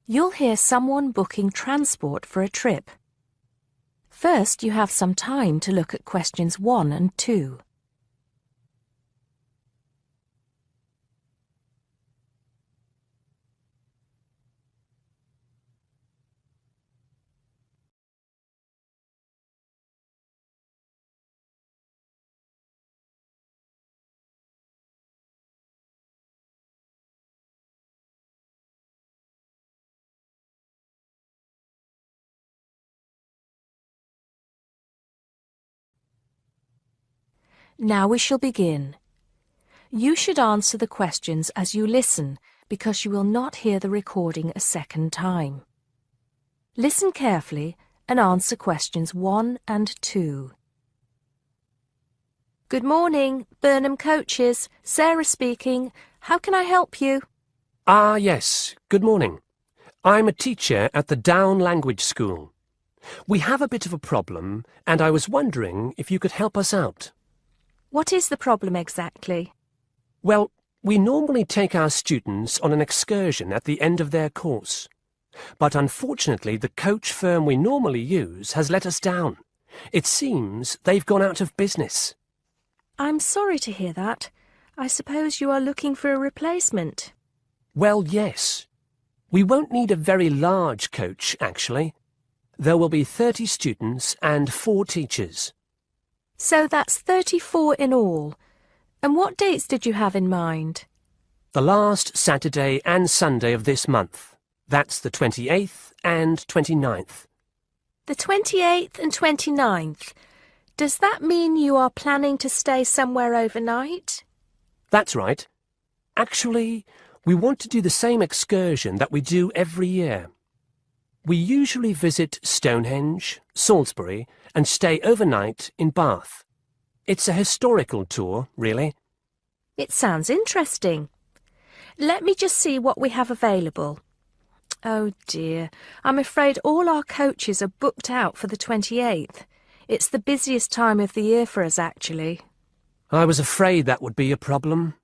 You'll hear someone booking transport for a trip. First, you have some time to look at questions 1 and 2. Now we shall begin. You should answer the questions as you listen, because you will not hear the recording a second time. Listen carefully and answer questions 1 and 2. Good morning, Burnham Coaches. Sarah speaking. How can I help you? Yes. Good morning. I'm a teacher at the Down Language School. We have a bit of a problem, and I was wondering if you could help us out. What is the problem exactly? Well, we normally take our students on an excursion at the end of their course. But unfortunately, the coach firm we normally use has let us down. It seems they've gone out of business. I'm sorry to hear that. I suppose you are looking for a replacement. Well, yes. We won't need a very large coach, actually. There will be 30 students and 4 teachers. So that's 34 in all. And what dates did you have in mind? The last Saturday and Sunday of this month. That's the 28th and 29th. The 28th and 29th. Does that mean you are planning to stay somewhere overnight? That's right. Actually, we want to do the same excursion that we do every year. We usually visit Stonehenge, Salisbury, and stay overnight in Bath. It's a historical tour, really. It sounds interesting. Let me just see what we have available. Oh dear, I'm afraid all our coaches are booked out for the 28th. It's the busiest time of the year for us, actually. I was afraid that would be a problem.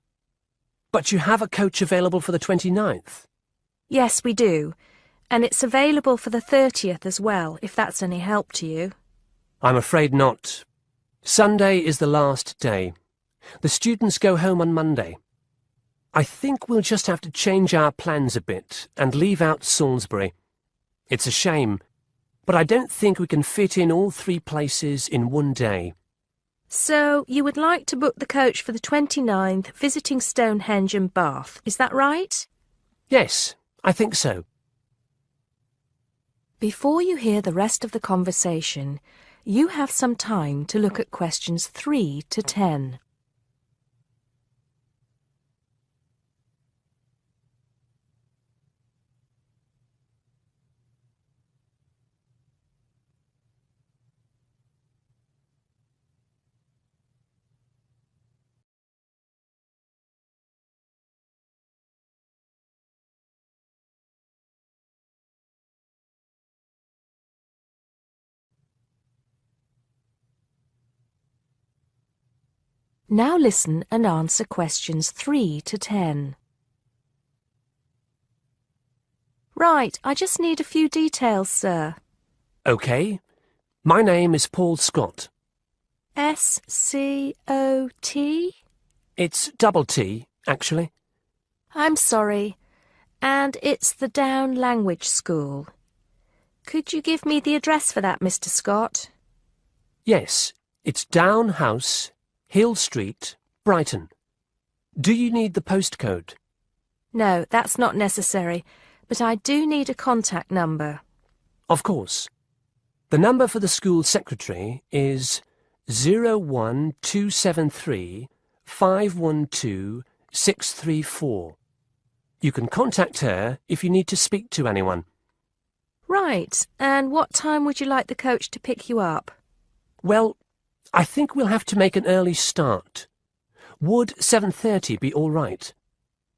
But you have a coach available for the 29th? Yes, we do. And it's available for the 30th as well, if that's any help to you. I'm afraid not. Sunday is the last day. The students go home on Monday. I think we'll just have to change our plans a bit and leave out Salisbury. It's a shame, but I don't think we can fit in all 3 places in one day. So, you would like to book the coach for the 29th, visiting Stonehenge and Bath, is that right? Yes, I think so. Before you hear the rest of the conversation, you have some time to look at questions 3 to 10. Now listen and answer questions 3 to 10. Right, I just need a few details, sir. OK. My name is Paul Scott. S-C-O-T? It's double T, actually. I'm sorry. And it's the Down Language School. Could you give me the address for that, Mr. Scott? Yes, it's Down House, Hill Street, Brighton. Do you need the postcode? No, that's not necessary, but I do need a contact number. Of course. The number for the school secretary is 01273 512 634. You can contact her if you need to speak to anyone. Right, and what time would you like the coach to pick you up? Well, I think we'll have to make an early start. Would 7:30 be all right?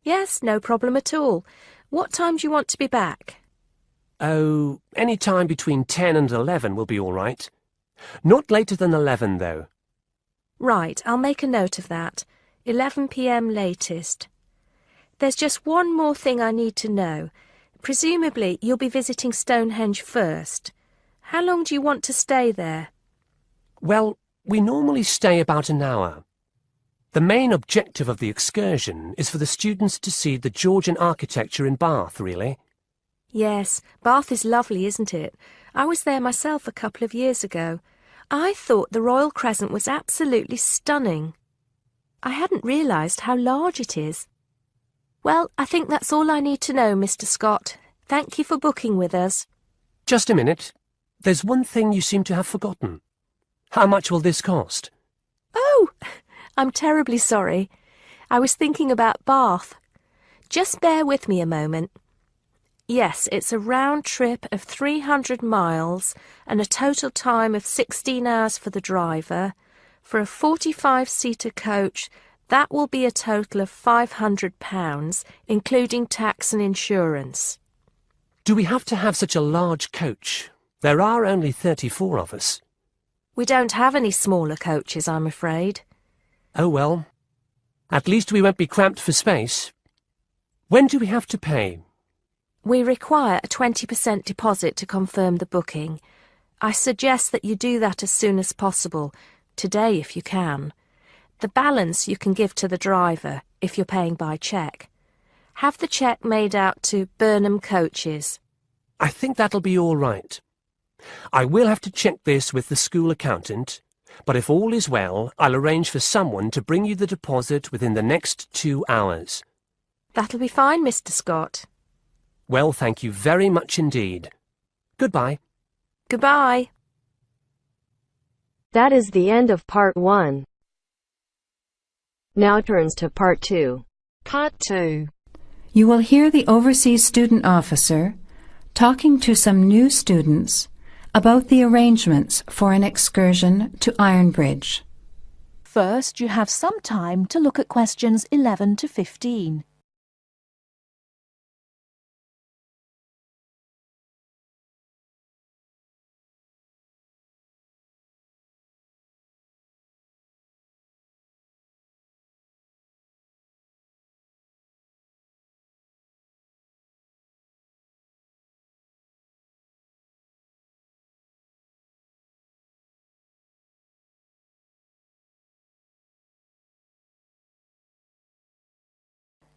Yes, no problem at all. What time do you want to be back? Oh, any time between 10 and 11 will be all right. Not later than 11, though. Right, I'll make a note of that. 11 p.m. latest. There's just one more thing I need to know. Presumably you'll be visiting Stonehenge first. How long do you want to stay there? Well, we normally stay about an hour. The main objective of the excursion is for the students to see the Georgian architecture in Bath, really. Yes, Bath is lovely, isn't it? I was there myself a couple of years ago. I thought the Royal Crescent was absolutely stunning. I hadn't realised how large it is. Well, I think that's all I need to know, Mr. Scott. Thank you for booking with us. Just a minute. There's one thing you seem to have forgotten. How much will this cost? Oh, I'm terribly sorry. I was thinking about Bath. Just bear with me a moment. Yes, it's a round trip of 300 miles and a total time of 16 hours for the driver. For a 45-seater coach, that will be a total of £500, including tax and insurance. Do we have to have such a large coach? There are only 34 of us. We don't have any smaller coaches, I'm afraid. Oh well. At least we won't be cramped for space. When do we have to pay? We require a 20% deposit to confirm the booking. I suggest that you do that as soon as possible, today if you can. The balance you can give to the driver if you're paying by cheque. Have the cheque made out to Burnham Coaches. I think that'll be all right. I will have to check this with the school accountant, but if all is well, I'll arrange for someone to bring you the deposit within the next 2 hours. That'll be fine, Mr. Scott. Well, thank you very much indeed. Goodbye. Goodbye. That is the end of part 1. Now turns to part 2. Part 2. You will hear the overseas student officer talking to some new students about the arrangements for an excursion to Ironbridge. First, you have some time to look at questions 11 to 15.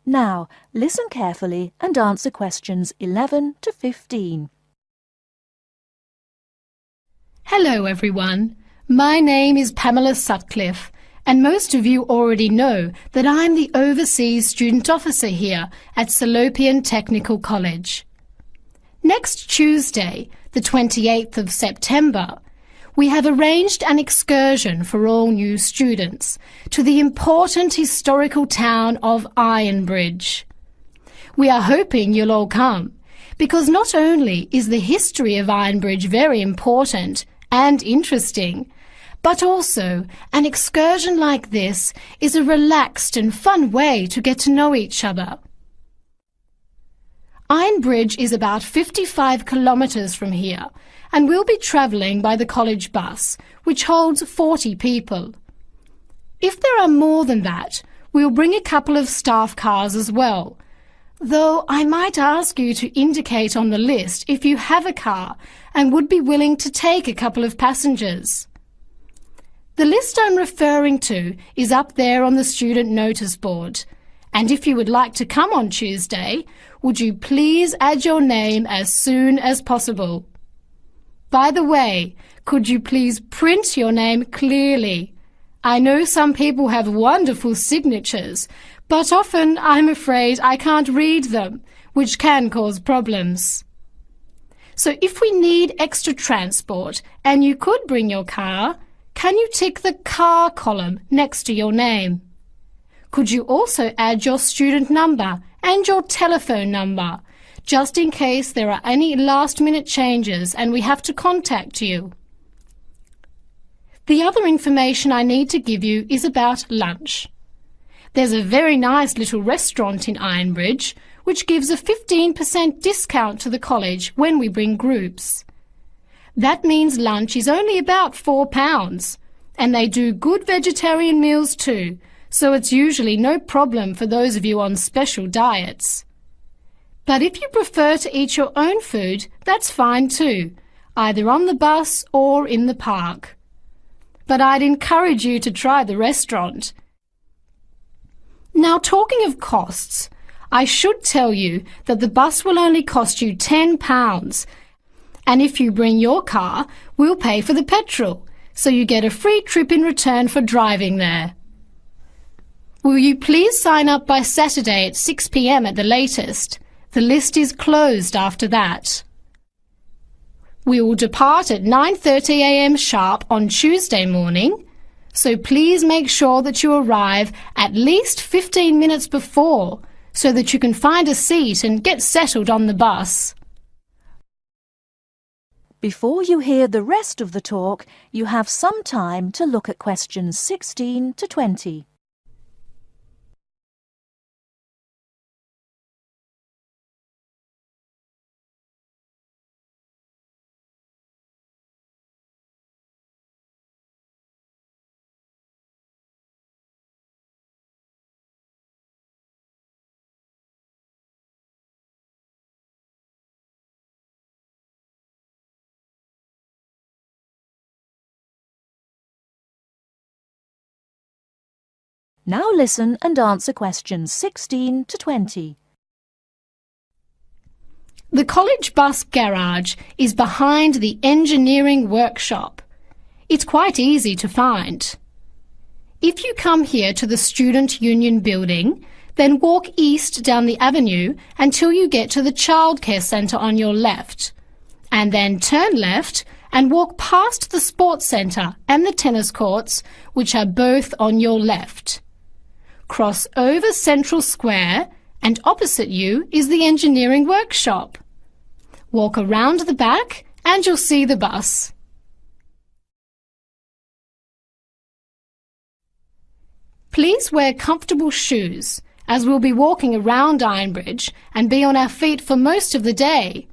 Now, listen carefully and answer questions 11 to 15. Hello everyone, my name is Pamela Sutcliffe and most of you already know that I'm the Overseas Student Officer here at Salopian Technical College. Next Tuesday, the 28th of September, we have arranged an excursion for all new students to the important historical town of Ironbridge. We are hoping you'll all come, because not only is the history of Ironbridge very important and interesting, but also an excursion like this is a relaxed and fun way to get to know each other. Ironbridge is about 55 kilometres from here, and we'll be travelling by the college bus, which holds 40 people. If there are more than that, we'll bring a couple of staff cars as well, though I might ask you to indicate on the list if you have a car and would be willing to take a couple of passengers. The list I'm referring to is up there on the student notice board, and if you would like to come on Tuesday, would you please add your name as soon as possible? By the way, could you please print your name clearly? I know some people have wonderful signatures, but often I'm afraid I can't read them, which can cause problems. So if we need extra transport and you could bring your car, can you tick the car column next to your name? Could you also add your student number and your telephone number, just in case there are any last-minute changes and we have to contact you? The other information I need to give you is about lunch. There's a very nice little restaurant in Ironbridge which gives a 15% discount to the college when we bring groups. That means lunch is only about £4, and they do good vegetarian meals too, so it's usually no problem for those of you on special diets. But if you prefer to eat your own food, that's fine too, either on the bus or in the park. But I'd encourage you to try the restaurant. Now, talking of costs, I should tell you that the bus will only cost you £10, and if you bring your car, we'll pay for the petrol, so you get a free trip in return for driving there. Will you please sign up by Saturday at 6 p.m. at the latest? The list is closed after that. We will depart at 9:30 a.m. sharp on Tuesday morning, so please make sure that you arrive at least 15 minutes before so that you can find a seat and get settled on the bus. Before you hear the rest of the talk, you have some time to look at questions 16 to 20. Now listen and answer questions 16 to 20. The college bus garage is behind the engineering workshop. It's quite easy to find. If you come here to the Student Union building, then walk east down the avenue until you get to the childcare centre on your left, and then turn left and walk past the sports centre and the tennis courts, which are both on your left. Cross over Central Square, and opposite you is the engineering workshop. Walk around the back and you'll see the bus. Please wear comfortable shoes, as we'll be walking around Ironbridge and be on our feet for most of the day.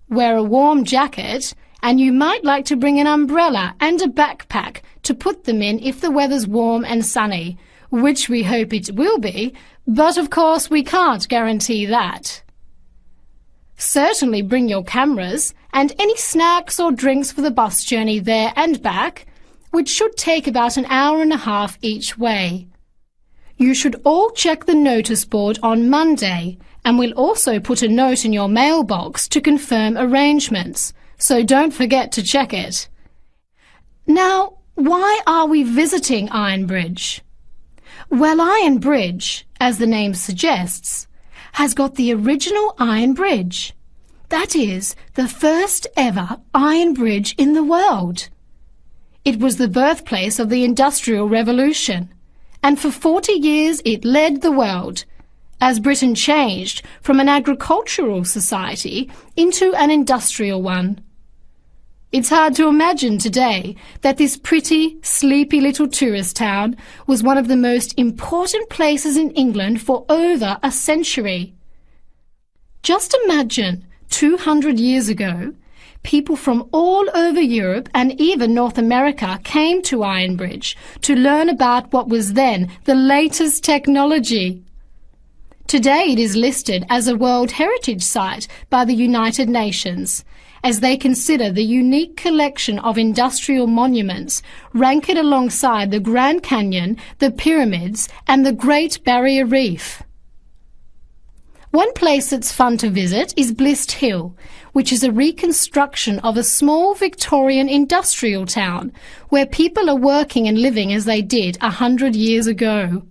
Wear a warm jacket, and you might like to bring an umbrella and a backpack to put them in if the weather's warm and sunny, which we hope it will be, but of course we can't guarantee that. Certainly bring your cameras and any snacks or drinks for the bus journey there and back, which should take about an hour and a half each way. You should all check the notice board on Monday, and we'll also put a note in your mailbox to confirm arrangements, so don't forget to check it. Now, why are we visiting Ironbridge? Well, Iron Bridge, as the name suggests, has got the original iron bridge. That is, the first ever iron bridge in the world. It was the birthplace of the Industrial Revolution, and for 40 years it led the world, as Britain changed from an agricultural society into an industrial one. It's hard to imagine today that this pretty, sleepy little tourist town was one of the most important places in England for over a century. Just imagine, 200 years ago, people from all over Europe and even North America came to Ironbridge to learn about what was then the latest technology. Today it is listed as a World Heritage Site by the United Nations, as they consider the unique collection of industrial monuments rank it alongside the Grand Canyon, the pyramids and the Great Barrier Reef. One place that's fun to visit is Blist Hill, which is a reconstruction of a small Victorian industrial town where people are working and living as they did 100 years ago.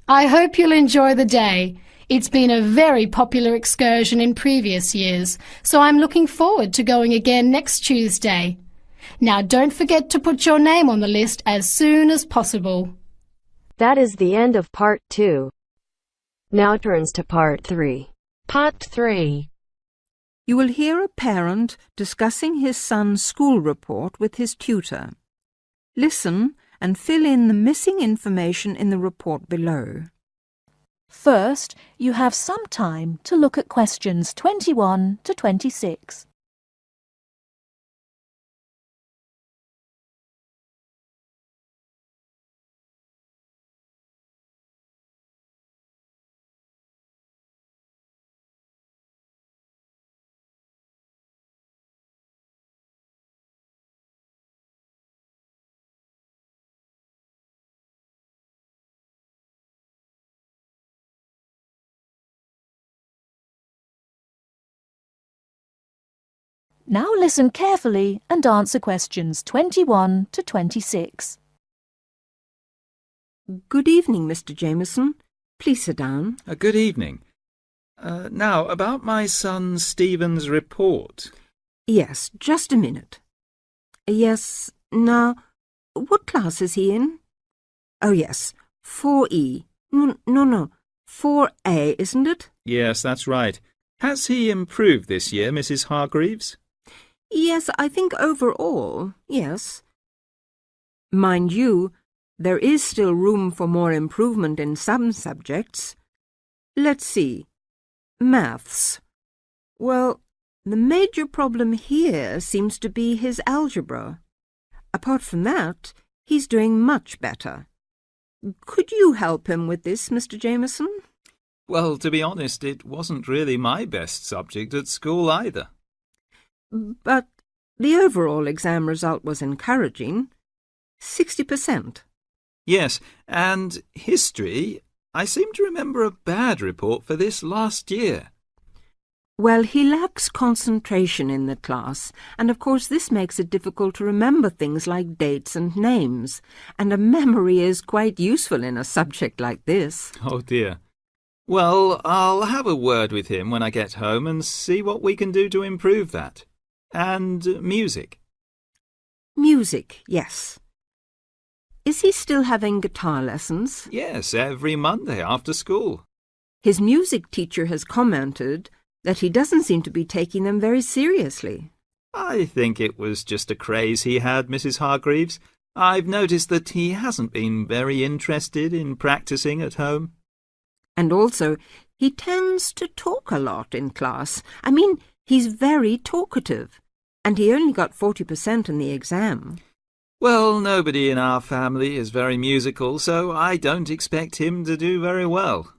I hope you'll enjoy the day. It's been a very popular excursion in previous years, so I'm looking forward to going again next Tuesday. Now don't forget to put your name on the list as soon as possible. That is the end of part 2. Now turns to part 3. Part 3. You will hear a parent discussing his son's school report with his tutor. Listen and fill in the missing information in the report below. First, you have some time to look at questions 21 to 26. Now listen carefully and answer questions 21 to 26. Good evening, Mr. Jameson. Please sit down. Good evening. Now, about my son Stephen's report. Yes, just a minute. Yes, now, what class is he in? Oh, yes, 4E. No, 4A, isn't it? Yes, that's right. Has he improved this year, Mrs. Hargreaves? Yes, I think overall, yes. Mind you, there is still room for more improvement in some subjects. Let's see. Maths. Well, the major problem here seems to be his algebra. Apart from that, he's doing much better. Could you help him with this, Mr. Jameson? Well, to be honest, it wasn't really my best subject at school either. But the overall exam result was encouraging. 60%. Yes, and history, I seem to remember a bad report for this last year. Well, he lacks concentration in the class, and of course this makes it difficult to remember things like dates and names, and a memory is quite useful in a subject like this. Oh dear. Well, I'll have a word with him when I get home and see what we can do to improve that. And music. Music, yes. Is he still having guitar lessons? Yes, every Monday after school. His music teacher has commented that he doesn't seem to be taking them very seriously. I think it was just a craze he had, Mrs. Hargreaves. I've noticed that he hasn't been very interested in practicing at home. And also, he tends to talk a lot in class. I mean, he's very talkative, and he only got 40% in the exam. Well, nobody in our family is very musical, so I don't expect him to do very well.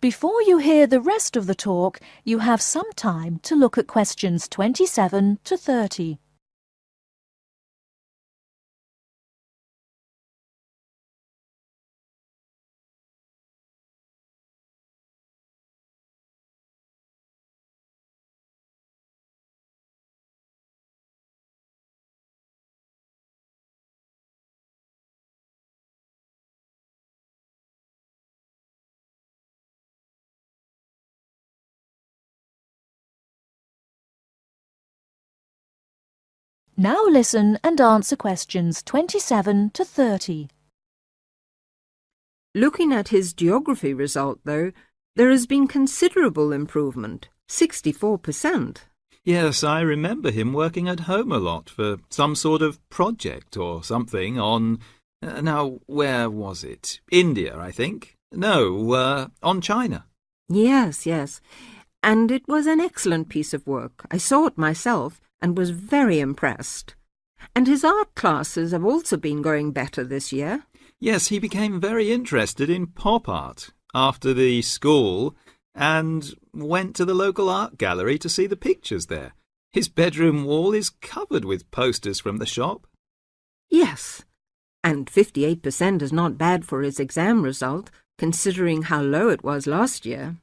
Before you hear the rest of the talk, you have some time to look at questions 27 to 30. Now listen and answer questions 27 to 30. Looking at his geography result, though, there has been considerable improvement, 64%. Yes, I remember him working at home a lot for some sort of project or something on... now, where was it? India, I think. No, on China. Yes. And it was an excellent piece of work. I saw it myself and was very impressed. And his art classes have also been going better this year. Yes, he became very interested in pop art after the school and went to the local art gallery to see the pictures there. His bedroom wall is covered with posters from the shop. Yes, and 58% is not bad for his exam result, considering how low it was last year.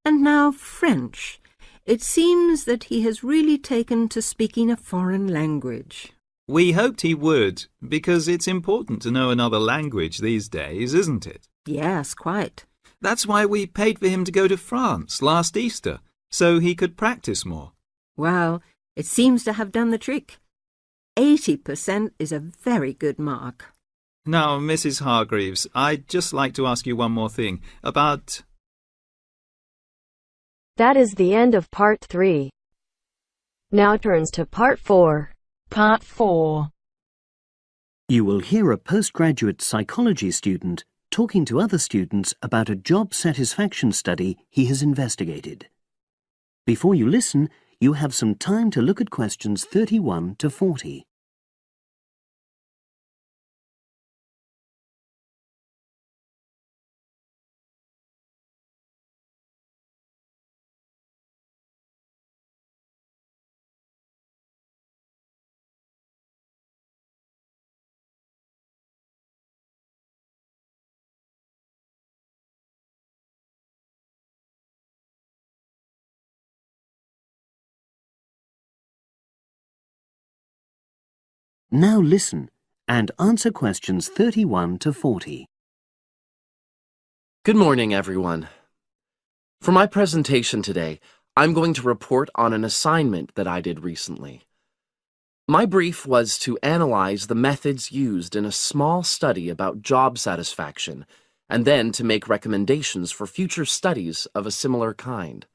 And now French. It seems that he has really taken to speaking a foreign language. We hoped he would, because it's important to know another language these days, isn't it? Yes, quite. That's why we paid for him to go to France last Easter, so he could practice more. Well, it seems to have done the trick. 80% is a very good mark. Now, Mrs. Hargreaves, I'd just like to ask you one more thing about... That is the end of part 3. Now turns to part 4. Part 4. You will hear a postgraduate psychology student talking to other students about a job satisfaction study he has investigated. Before you listen, you have some time to look at questions 31 to 40. Now listen and answer questions 31 to 40. Good morning, everyone. For my presentation today, I'm going to report on an assignment that I did recently. My brief was to analyze the methods used in a small study about job satisfaction, and then to make recommendations for future studies of a similar kind.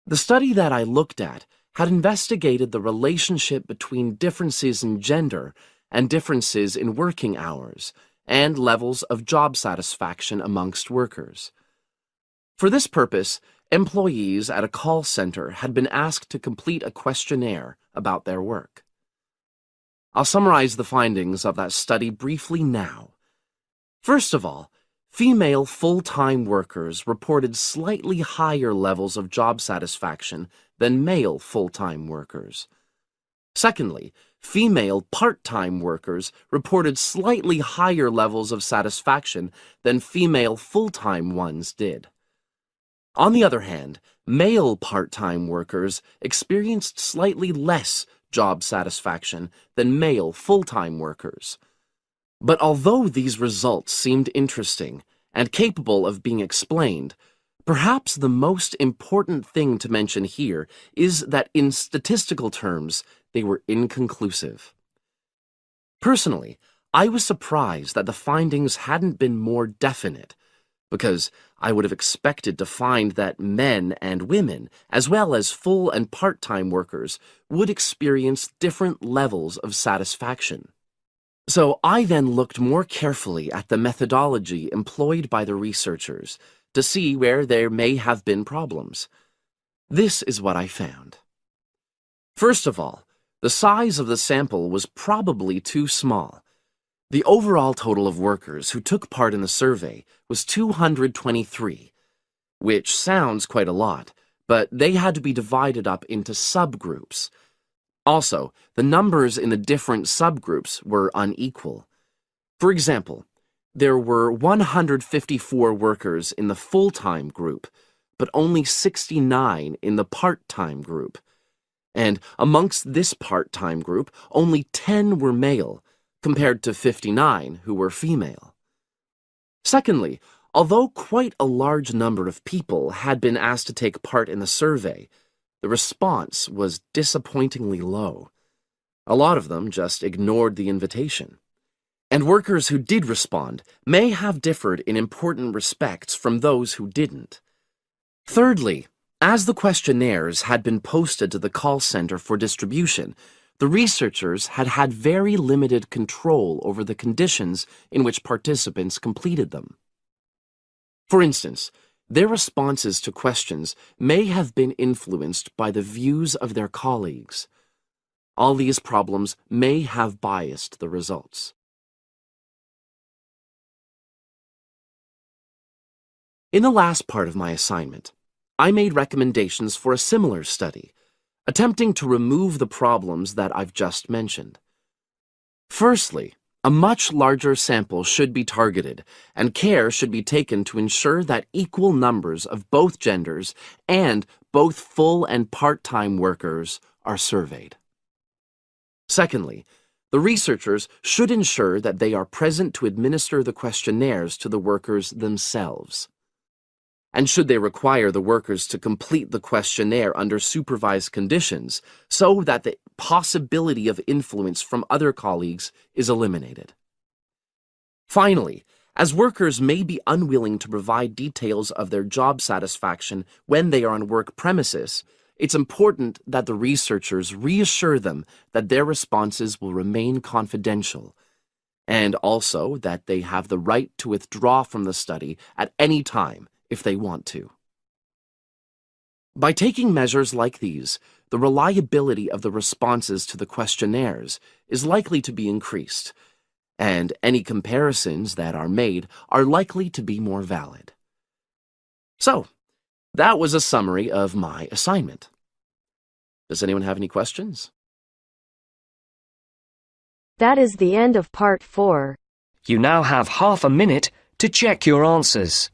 The study that I looked at had investigated the relationship between differences in gender and differences in working hours and levels of job satisfaction amongst workers. For this purpose, employees at a call center had been asked to complete a questionnaire about their work. I'll summarize the findings of that study briefly now. First of all, female full-time workers reported slightly higher levels of job satisfaction than male full-time workers. Secondly, female part-time workers reported slightly higher levels of satisfaction than female full-time ones did. On the other hand, male part-time workers experienced slightly less job satisfaction than male full-time workers. But although these results seemed interesting and capable of being explained, perhaps the most important thing to mention here is that in statistical terms, they were inconclusive. Personally, I was surprised that the findings hadn't been more definite, because I would have expected to find that men and women, as well as full and part-time workers, would experience different levels of satisfaction. So I then looked more carefully at the methodology employed by the researchers to see where there may have been problems. This is what I found. First of all, the size of the sample was probably too small. The overall total of workers who took part in the survey was 223, which sounds quite a lot, but they had to be divided up into subgroups. Also, the numbers in the different subgroups were unequal. For example, there were 154 workers in the full-time group, but only 69 in the part-time group. And amongst this part-time group, only 10 were male, compared to 59 who were female. Secondly, although quite a large number of people had been asked to take part in the survey, the response was disappointingly low. A lot of them just ignored the invitation. And workers who did respond may have differed in important respects from those who didn't. Thirdly, as the questionnaires had been posted to the call center for distribution, the researchers had had very limited control over the conditions in which participants completed them. For instance, their responses to questions may have been influenced by the views of their colleagues. All these problems may have biased the results. In the last part of my assignment, I made recommendations for a similar study, attempting to remove the problems that I've just mentioned. Firstly, a much larger sample should be targeted, and care should be taken to ensure that equal numbers of both genders and both full and part-time workers are surveyed. Secondly, the researchers should ensure that they are present to administer the questionnaires to the workers themselves. And should they require the workers to complete the questionnaire under supervised conditions so that the possibility of influence from other colleagues is eliminated. Finally, as workers may be unwilling to provide details of their job satisfaction when they are on work premises, it's important that the researchers reassure them that their responses will remain confidential, and also that they have the right to withdraw from the study at any time if they want to. By taking measures like these, the reliability of the responses to the questionnaires is likely to be increased, and any comparisons that are made are likely to be more valid. So, that was a summary of my assignment. Does anyone have any questions? That is the end of part 4. You now have half a minute to check your answers.